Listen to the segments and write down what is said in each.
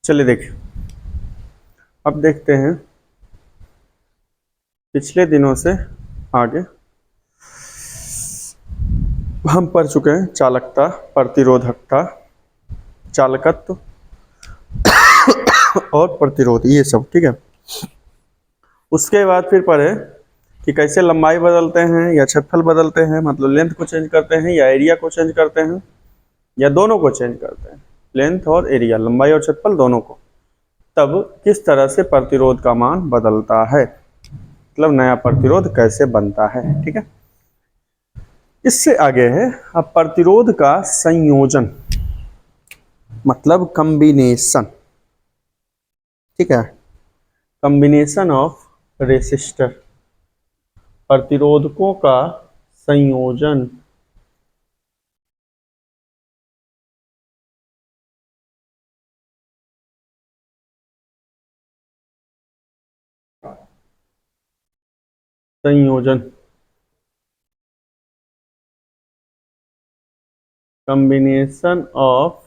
चलिए देखिए, अब देखते हैं पिछले दिनों से आगे हम पढ़ चुके हैं चालकता, प्रतिरोधकता, चालकत्व और प्रतिरोध, ये सब ठीक है। उसके बाद फिर पढ़े कि कैसे लंबाई बदलते हैं या क्षेत्रफल बदलते हैं, मतलब लेंथ को चेंज करते हैं या एरिया को चेंज करते हैं या दोनों को चेंज करते हैं, लेंथ और एरिया, लंबाई और क्षेत्रफल दोनों को। तब किस तरह से प्रतिरोध का मान बदलता है, मतलब नया प्रतिरोध कैसे बनता है, ठीक है। इससे आगे है अब प्रतिरोध का संयोजन, मतलब कॉम्बिनेशन, ठीक है। कॉम्बिनेशन ऑफ रेसिस्टर, प्रतिरोधकों का संयोजन, संयोजन, कॉम्बिनेशन ऑफ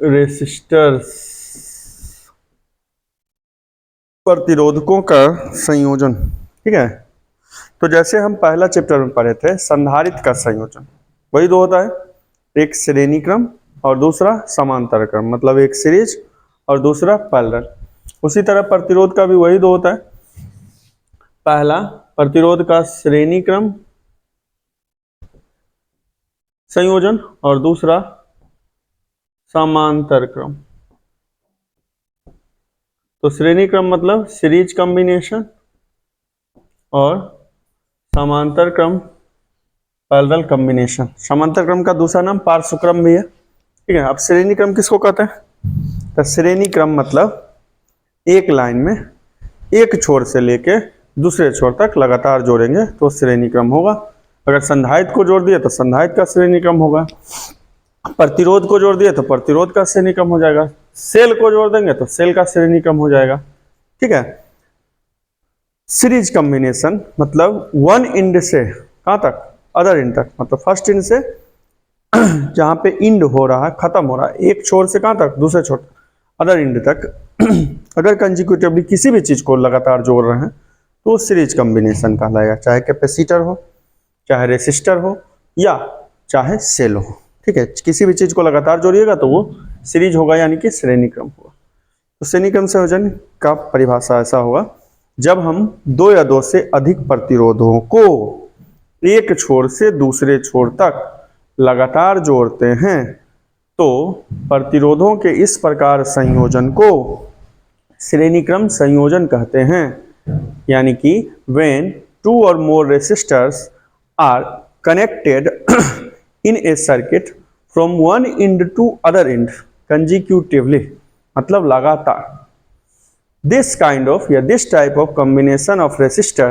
रेसिस्टर्स, प्रतिरोधकों का संयोजन, ठीक है। तो जैसे हम पहला चैप्टर में पढ़े थे संधारित्र का संयोजन, वही दो होता है, एक श्रेणी क्रम और दूसरा समांतर क्रम, मतलब एक सीरीज और दूसरा पैरेलल। उसी तरह प्रतिरोध का भी वही दो होता है, पहला प्रतिरोध का श्रेणी क्रम संयोजन और दूसरा समांतर क्रम। तो श्रेणी क्रम मतलब सीरीज कॉम्बिनेशन और समांतर क्रम पैरेलल कॉम्बिनेशन। समांतर क्रम का दूसरा नाम पार्श्व क्रम भी है, ठीक है। अब श्रेणी क्रम किसको कहते हैं, तो श्रेणी क्रम मतलब एक लाइन में एक छोर से लेके दूसरे छोर तक लगातार जोड़ेंगे तो श्रेणी क्रम होगा। अगर संधारित्र को जोड़ दिए तो संधारित्र का श्रेणी क्रम होगा, प्रतिरोध को जोड़ दिए तो प्रतिरोध का श्रेणी क्रम हो जाएगा, सेल को जोड़ देंगे तो सेल का श्रेणी क्रम हो जाएगा, ठीक है। सीरीज कॉम्बिनेशन मतलब वन इंड से कहां तक, अदर इंड तक, मतलब फर्स्ट इंड से जहां पे इंड हो रहा है, खत्म हो रहा है, एक छोर से कहां तक, दूसरे छोर, अदर इंड तक अगर कंजिक्यूटिवली किसी भी चीज को लगातार जोड़ रहे हैं तो सीरीज कॉम्बिनेशन कहलाएगा, चाहे कैपेसिटर हो, चाहे रेसिस्टर हो या चाहे सेल हो, ठीक है। किसी भी चीज को लगातार जोड़िएगा तो वो सीरीज होगा, यानी कि श्रेणी क्रम होगा। तो श्रेणी क्रम संयोजन का परिभाषा ऐसा होगा, जब हम दो या दो से अधिक प्रतिरोधों को एक छोर से दूसरे छोर तक लगातार जोड़ते हैं तो प्रतिरोधों के इस प्रकार संयोजन को श्रेणी क्रम संयोजन कहते हैं। यानी कि when two or more resistors are connected in a circuit from one end to other end consecutively, मतलब लगातार, this kind of या this type of combination of resistor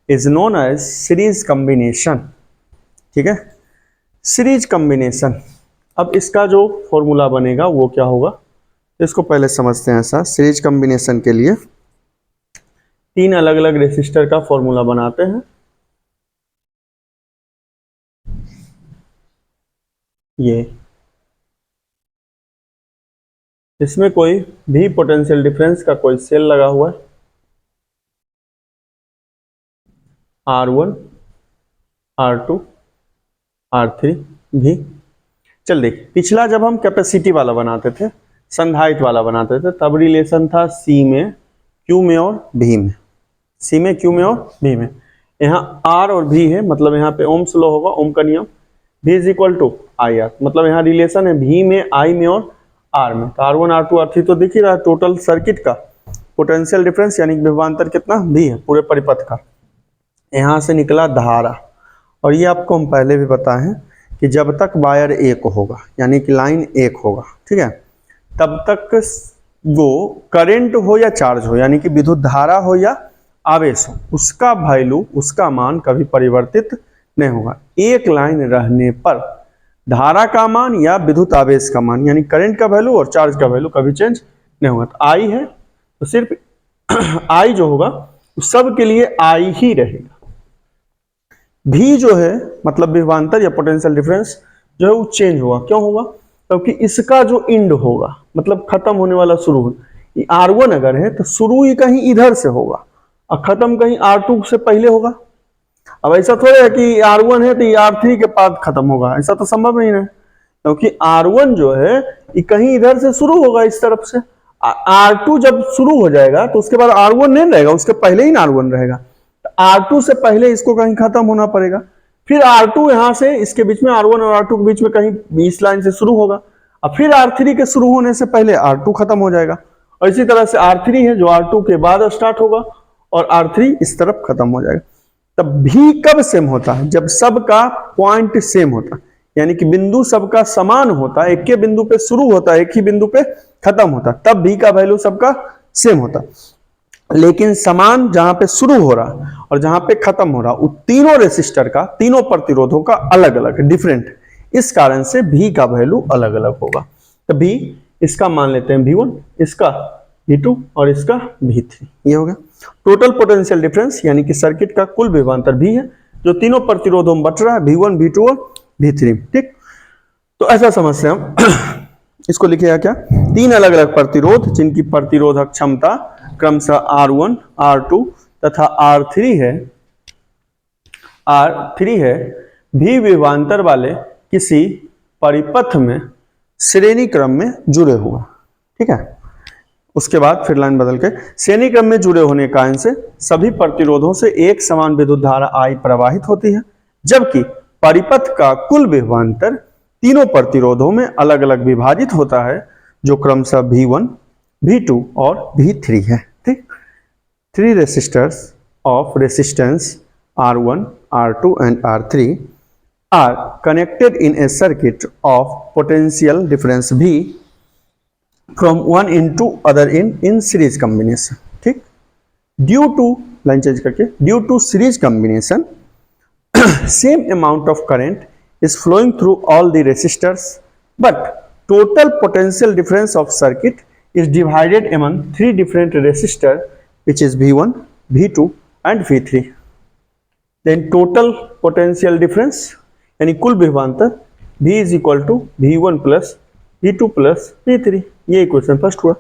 is known as series combination, ठीक है। Series combination, अब इसका जो formula बनेगा वो क्या होगा, इसको पहले समझते हैं। ऐसा सीरीज कॉम्बिनेशन के लिए तीन अलग अलग रेसिस्टर का फॉर्मूला बनाते हैं। ये इसमें कोई भी पोटेंशियल डिफरेंस का कोई सेल लगा हुआ है, R1, R2, R3 भी। चल देख, पिछला जब हम कैपेसिटी वाला बनाते थे, संधारित्र वाला बनाते थे, तब रिलेशन था C में, Q में और V में, C में, Q में और V में। यहाँ R और V है, मतलब यहाँ पे ओम्स लॉ होगा, ओम का नियम, V is equal to IR, मतलब यहाँ रिलेशन है V में, I में और R में। तो R1, R2, R3 तो दिख ही रहा है, टोटल सर्किट का पोटेंशियल डिफरेंस यानी विभवांतर कितना V है पूरे परिपथ का। यहाँ से निकला धारा, और ये आपको हम पहले भी बताए हैं कि जब तक वायर एक होगा यानी कि लाइन एक होगा, ठीक है, तब तक वो करंट हो या चार्ज हो, यानी कि विद्युत धारा हो या आवेश हो, उसका वैल्यू, उसका मान कभी परिवर्तित नहीं होगा। एक लाइन रहने पर धारा का मान या विद्युत आवेश का मान, यानी करंट का वैल्यू और चार्ज का वैल्यू कभी चेंज नहीं होगा। तो आई है तो सिर्फ आई जो होगा सब के लिए आई ही रहेगा। भी जो है मतलब विभवांतर या पोटेंशियल डिफरेंस जो है वो चेंज होगा। क्यों होगा, क्योंकि इसका जो इंड होगा मतलब खत्म होने वाला शुरू हो, R1 अगर है तो शुरू ही कहीं इधर से होगा और खत्म कहीं R2 से पहले होगा। अब ऐसा थोड़ा है कि R1 है तो ये R3 के बाद खत्म होगा, ऐसा तो संभव नहीं है, क्योंकि R1 जो है ये कहीं इधर से शुरू होगा इस तरफ से। R2 जब शुरू हो जाएगा तो उसके बाद R1 नहीं रहेगा, उसके पहले ही R1 रहेगा। तो R2 से पहले इसको कहीं खत्म होना पड़ेगा, फिर R2 यहां से इसके बीच में R1 और R2 के बीच में कहीं इस लाइन से शुरू होगा और फिर R3 के शुरू होने से पहले R2 खत्म हो जाएगा। और इसी तरह से R3 है जो R2 के बाद स्टार्ट होगा और R3 इस तरफ खत्म हो जाएगा। तब भी कब सेम होता है? जब सबका पॉइंट सेम होता है, यानी कि बिंदु सबका समान होता है, एक के बिंदु पे शुरू होता है, एक ही बिंदु पे खत्म होता है, तब भी का वैल्यू सबका सेम होता है। लेकिन समान जहां पे शुरू हो रहा और जहां पे खत्म हो रहा, वो तीनों रेसिस्टर का, तीनों प्रतिरोधों का अलग अलग डिफरेंट, इस कारण से भी का वैल्यू अलग अलग होगा। तो भी इसका मान लेते हैं V1, इसका V2 और इसका V3। ये हो गया टोटल पोटेंशियल डिफरेंस, यानी कि सर्किट का कुल विभवांतर भी है जो तीनों प्रतिरोधों में बट रहा है, V1, V2 और V3। ठीक, तो ऐसा समझते हैं हम इसको लिखेगा क्या, तीन अलग अलग प्रतिरोध जिनकी प्रतिरोधक क्षमता क्रमशः R1, R2 तथा R3 है, भी विभवांतर वाले किसी परिपथ में श्रेणी क्रम में जुड़े हुए। ठीक है, उसके बाद फिर लाइन बदल के, श्रेणी क्रम में जुड़े होने के कारण से सभी प्रतिरोधों से एक समान विद्युत धारा I प्रवाहित होती है, जबकि परिपथ का कुल विभवांतर तीनों प्रतिरोधों में अलग अलग विभाजित होता है जो क्रमशः V1, V2 और V3 है। ठीक, three resistors of resistance R1, R2 and R3 are connected in a circuit of potential difference V from one end to other end in series combination। ठीक, due to लाइन चेंज करके, due to series combination same amount of current is flowing through all the resistors, but total potential difference of circuit is divided among three different resistors, which is V1, V2 and V3। then total potential difference यानी कुल विभवांतर V is equal to V1 plus V2 plus V3। ये equation first हुआ।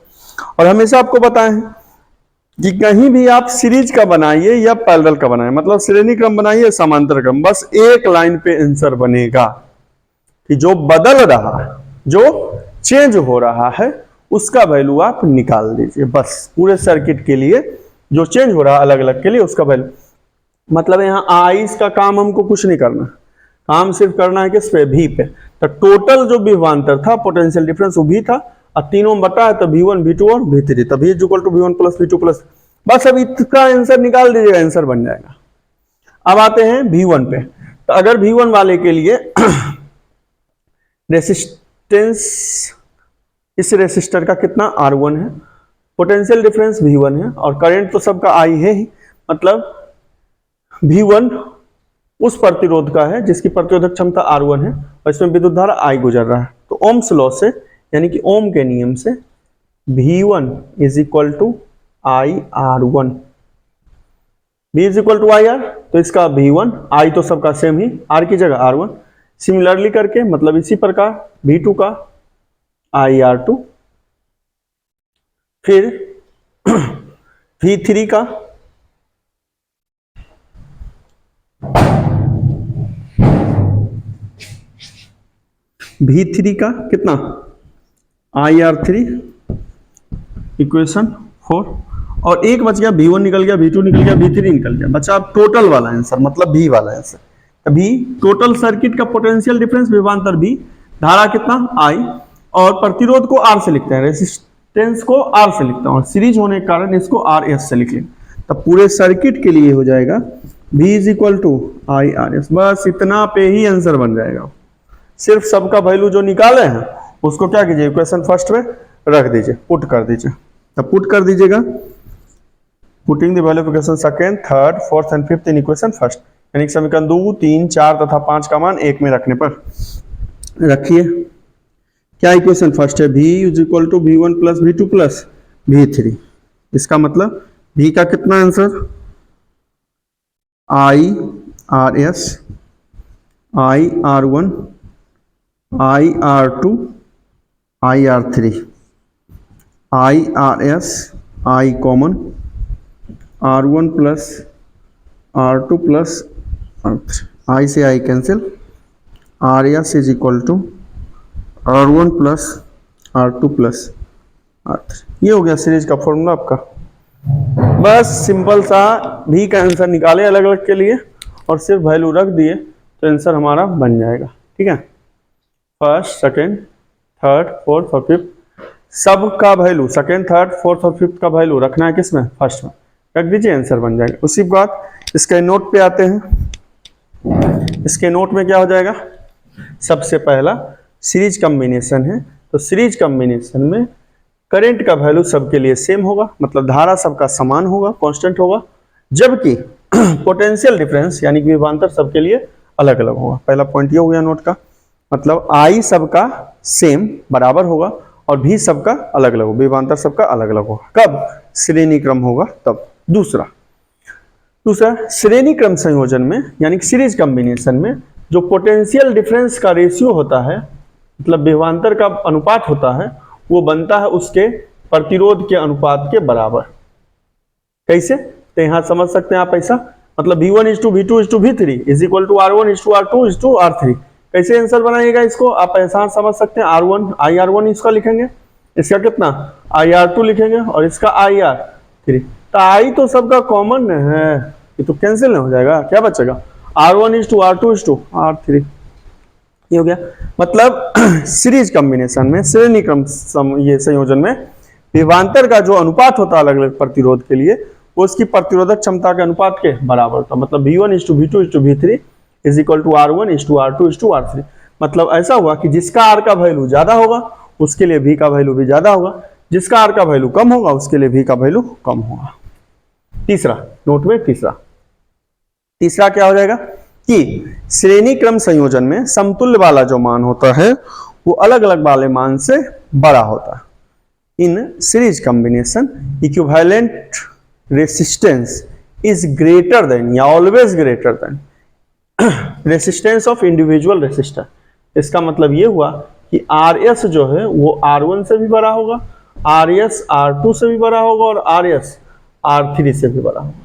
और हमेशा आपको बताएं कि कहीं भी आप सीरीज का बनाइए या पैरेलल का बनाइए, मतलब श्रेणी क्रम बनाइए, समांतर क्रम, बस एक लाइन पे आंसर बनेगा कि जो बदल रहा है, जो चेंज हो रहा है, उसका वैल्यू आप निकाल दीजिए। बस पूरे सर्किट के लिए जो चेंज हो रहा है अलग अलग के लिए उसका वैल्यू, मतलब यहाँ आइस का काम हमको कुछ नहीं करना, काम सिर्फ करना है किस पे, भी पे। तो टोटल जो विभवांतर था, पोटेंशियल डिफरेंस वो भी था और तीनों बटा है तो V1, V2 और V3, तब V is equal to V1 plus V2 plus, बस अब इसका आंसर निकाल दीजिएगा, आंसर बन जाएगा। अब आते हैं V1 पे। तो अगर V1 वाले के लिए रेसिस्टेंस, इस रेसिस्टर का कितना R1 है, पोटेंशियल डिफरेंस V1 है और करंट तो सबका I है ही, मतलब V1 उस प्रतिरोध का है जिसकी प्रतिरोधक क्षमता R1 है और इसमें विद्युत धारा I गुजर रहा है। तो ओम्स लॉ से, यानी कि ओम के नियम से, V1 is equal to IR1, V is equal to IR, तो इसका V1, I तो सबका सेम ही, R की जगह R1, सिमिलरली करके मतलब इसी प्रकार V2 का IR2, फिर V3 का V3 का कितना, IR3, इक्वेशन 4, और एक बच गया, V1 निकल गया, V2 निकल गया, V3 निकल गया, बचा अब टोटल वाला आंसर, मतलब V वाला आंसर। अभी टोटल सर्किट का पोटेंशियल डिफरेंस विभवांतर V, धारा कितना I, और प्रतिरोध को R से लिखते हैं, रेसिस्टेंस को R से लिखते हैं, और सीरीज होने के कारण इसको RS से लिख लें। तब पूरे सर्किट के लिए हो जाएगा V is equal to IRS, बस इतना पे ही आंसर बन जाएगा। सिर्फ सबका वैल्यू जो निकाले हैं उसको क्या कीजिए, इक्वेशन फर्स्ट में रख दीजिए, पुट कर दीजिए। तब पुट कर दीजिएगा, putting the value of equation second, third, fourth and fifth in equation first, यानी समीकरण 2, 3, 4 तथा 5 का मान 1 में रखने पर रखिए। क्या इक्वेशन फर्स्ट है, V is equal to V1 plus V2 plus V3। इसका मतलब V का कितना answer, IRS, IR1, IR2 IR3, IRS, I common, R1 plus R2 plus R3, I से I cancel, RS is equal to R1 plus R2 plus R3। ये हो गया series का formula आपका। बस सिंपल सा भी का आंसर निकाले अलग अलग के लिए और सिर्फ वैल्यू रख दिए तो आंसर हमारा बन जाएगा। ठीक है, फर्स्ट, सेकंड, थर्ड, फोर्थ और फिफ्थ सब का वैल्यू, सेकंड, थर्ड, फोर्थ और फिफ्थ का वैल्यू रखना है किसमें, फर्स्ट में, रख दीजिए, आंसर बन जाएगा। उसी बात इसके नोट पे आते हैं। इसके नोट में क्या हो जाएगा, सबसे पहला सीरीज कॉम्बिनेशन है, तो सीरीज कॉम्बिनेशन में करंट का वैल्यू सबके लिए सेम होगा, मतलब धारा सबका समान होगा, कांस्टेंट होगा, जबकि पोटेंशियल डिफरेंस यानी कि विभवांतर सबके लिए अलग अलग होगा। पहला पॉइंट ये हो गया नोट का, मतलब आई सबका सेम बराबर होगा और भी सबका अलग अलग होगा, विभवांतर सबका अलग अलग होगा। कब, श्रेणी क्रम होगा तब। दूसरा श्रेणी क्रम संयोजन में यानी कि सीरीज कॉम्बिनेशन में जो पोटेंशियल डिफरेंस का रेशियो होता है, मतलब विभवांतर का अनुपात होता है, वो बनता है उसके प्रतिरोध के अनुपात के बराबर। कैसे, तो यहां समझ सकते हैं आप ऐसा, मतलब V1:V2:V3 is equal to R1:R2:R3। कैसे आंसर बनाइएगा इसको, आप ऐसा समझ सकते हैं, IR1 इसका लिखेंगे, इसका कितना IR2 लिखेंगे और इसका IR3। तो आई तो सबका कॉमन है, ये तो कैंसिल नहीं हो जाएगा, क्या बचेगा, R1:R2:R3। ये हो गया, मतलब सीरीज कॉम्बिनेशन में, श्रेणी क्रम ये संयोजन में विभवांतर का जो अनुपात होता है अलग अलग प्रतिरोध के लिए, वो उसकी प्रतिरोधक क्षमता के अनुपात के बराबर होता है। मतलब V1:V2:V3 is equal to R1:R2:R3। मतलब ऐसा हुआ कि जिसका R का वैल्यू ज्यादा होगा उसके लिए V का वैल्यू भी ज्यादा होगा, जिसका R का वैल्यू कम होगा उसके लिए V का वैल्यू कम होगा। तीसरा, नोट में तीसरा क्या हो जाएगा कि श्रेणी क्रम संयोजन में समतुल्य वाला जो मान होता है वो अलग अलग वाले मान से बड़ा होता है। In series combination equivalent resistance is greater than या always greater than resistance of individual resistor. इसका मतलब ये हुआ कि RS जो है वो R1 से भी बड़ा होगा, RS R2 से भी बड़ा होगा और RS R3 से भी बड़ा होगा।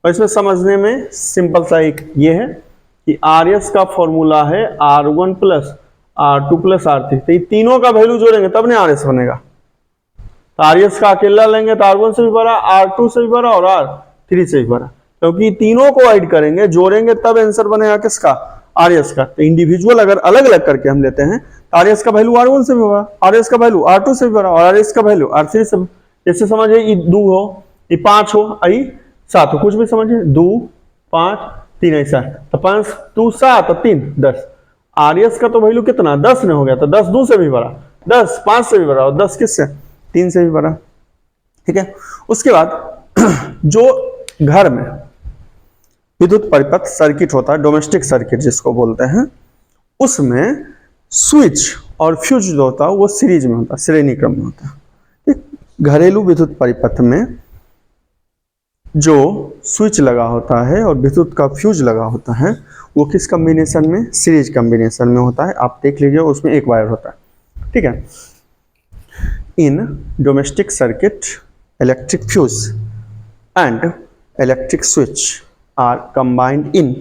और इसमें समझने में सिंपल सा एक ये है कि RS का फॉर्मूला है R1 plus R2 plus R3, तो ये तीनों का वैल्यू जोड़ेंगे तब नहीं RS बनेगा। तो RS का अकेला लेंगे तो R1 से भी बड़ा, R2 से भी बड़ा और R3 से भी बड़ा, क्योंकि तीनों को ऐड करेंगे, जोड़ेंगे तब आंसर बनेगा किसका, RS का। तो इंडिविजुअल अगर अलग अलग करके हम लेते हैं तो RS का वैल्यू R1 से भी बड़ा, RS का वैल्यू R2 से भी बड़ा और RS का वैल्यू R3 से। जैसे समझिए ये 2 हो, ये 5 हो, आई 7 हो, कुछ भी समझिए, 2 5 3 ऐसा, तो 5 2 7 और 3 10। RS का तो वैल्यू कितना 10 में हो गया, तो 10 2 से भी बड़ा, 10 5 से भी बड़ा और 10 किससे 3 से भी बड़ा। ठीक है, उसके बाद जो घर में विद्युत परिपथ सर्किट होता है, डोमेस्टिक सर्किट जिसको बोलते हैं, उसमें स्विच और फ्यूज जो होता है वो सीरीज में होता है, श्रेणी क्रम में होता है। घरेलू विद्युत परिपथ में जो स्विच लगा होता है और विद्युत का फ्यूज लगा होता है वो किस कॉम्बिनेशन में, सीरीज कॉम्बिनेशन में होता है। आप देख लीजिए उसमें एक वायर होता है। ठीक है, in domestic circuit electric fuse and electric switch are combined in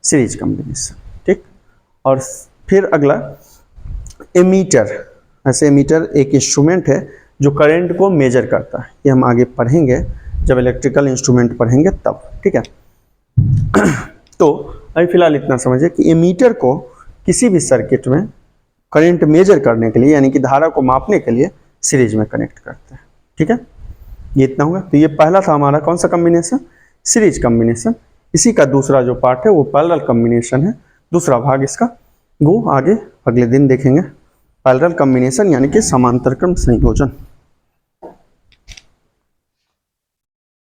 series combination. ठीक, और फिर अगला एमीटर। ऐसे एमीटर एक इंस्ट्रूमेंट है जो करंट को मेजर करता है, ये हम आगे पढ़ेंगे जब इलेक्ट्रिकल इंस्ट्रूमेंट पढ़ेंगे तब। ठीक है, तो अभी फिलहाल इतना समझिए कि एमीटर को किसी भी सर्किट में करंट मेजर करने के लिए यानी कि धारा को मापने के लिए सीरीज में कनेक्ट करते हैं। ठीक है, ये इतना होगा। तो ये पहला था हमारा कौन सा कॉम्बिनेशन, सीरीज कॉम्बिनेशन। इसी का दूसरा जो पार्ट है वो पैरेलल कॉम्बिनेशन है, दूसरा भाग इसका वो आगे अगले दिन देखेंगे। पैरेलल कॉम्बिनेशन यानी कि समांतर क्रम संयोजन।